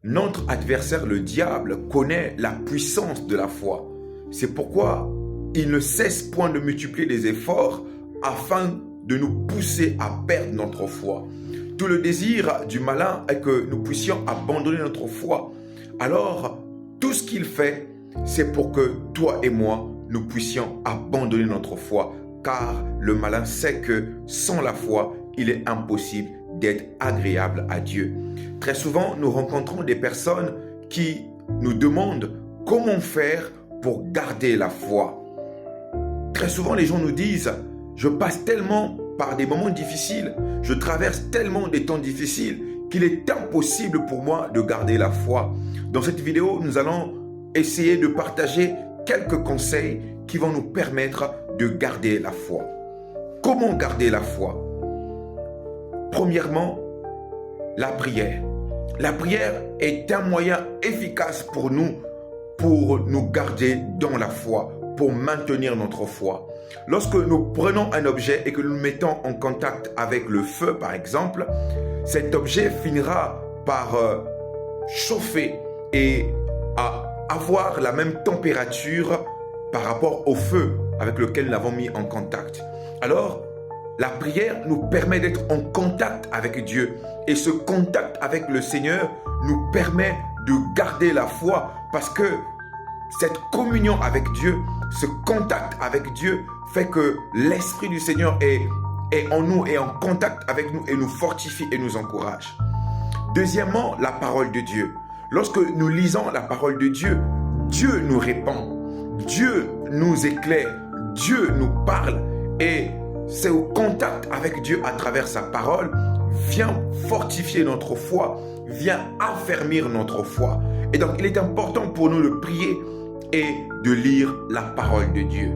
Notre adversaire, le diable, connaît la puissance de la foi. C'est pourquoi il ne cesse point de multiplier les efforts afin de nous pousser à perdre notre foi. Tout le désir du malin est que nous puissions abandonner notre foi. Alors, tout ce qu'il fait, c'est pour que toi et moi, nous puissions abandonner notre foi. Car le malin sait que sans la foi, il est impossible d'être agréable à Dieu. Très souvent, nous rencontrons des personnes qui nous demandent comment faire pour garder la foi. Très souvent, les gens nous disent « Je passe tellement par des moments difficiles, je traverse tellement des temps difficiles qu'il est impossible pour moi de garder la foi. » Dans cette vidéo, nous allons essayer de partager quelques conseils qui vont nous permettre de garder la foi. Comment garder la foi? Premièrement, la prière. La prière est un moyen efficace pour nous garder dans la foi, pour maintenir notre foi. Lorsque nous prenons un objet et que nous le mettons en contact avec le feu, par exemple, cet objet finira par chauffer et avoir la même température par rapport au feu avec lequel nous l'avons mis en contact. Alors, la prière nous permet d'être en contact avec Dieu. Et ce contact avec le Seigneur nous permet de garder la foi parce que cette communion avec Dieu, ce contact avec Dieu fait que l'Esprit du Seigneur est en nous et en contact avec nous et nous fortifie et nous encourage. Deuxièmement, la parole de Dieu. Lorsque nous lisons la parole de Dieu, Dieu nous répond, Dieu nous éclaire, Dieu nous parle et c'est au contact avec Dieu à travers sa parole vient fortifier notre foi, vient affermir notre foi. Et donc, il est important pour nous de prier et de lire la parole de Dieu.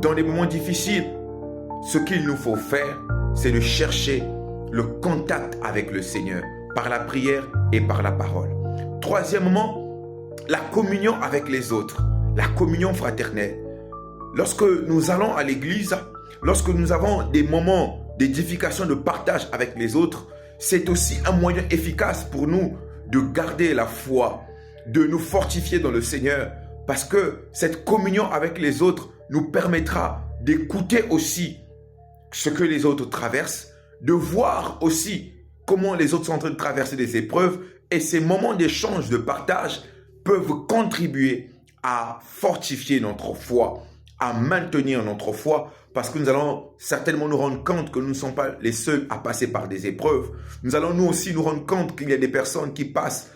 Dans les moments difficiles, ce qu'il nous faut faire, c'est de chercher le contact avec le Seigneur par la prière et par la parole. Troisièmement, la communion avec les autres, la communion fraternelle. Lorsque nous allons à l'église, lorsque nous avons des moments d'édification, de partage avec les autres, c'est aussi un moyen efficace pour nous de garder la foi, de nous fortifier dans le Seigneur, parce que cette communion avec les autres nous permettra d'écouter aussi ce que les autres traversent, de voir aussi comment les autres sont en train de traverser des épreuves, et ces moments d'échange, de partage peuvent contribuer à fortifier notre foi, à maintenir notre foi, parce que nous allons certainement nous rendre compte que nous ne sommes pas les seuls à passer par des épreuves. Nous allons nous aussi nous rendre compte qu'il y a des personnes qui passent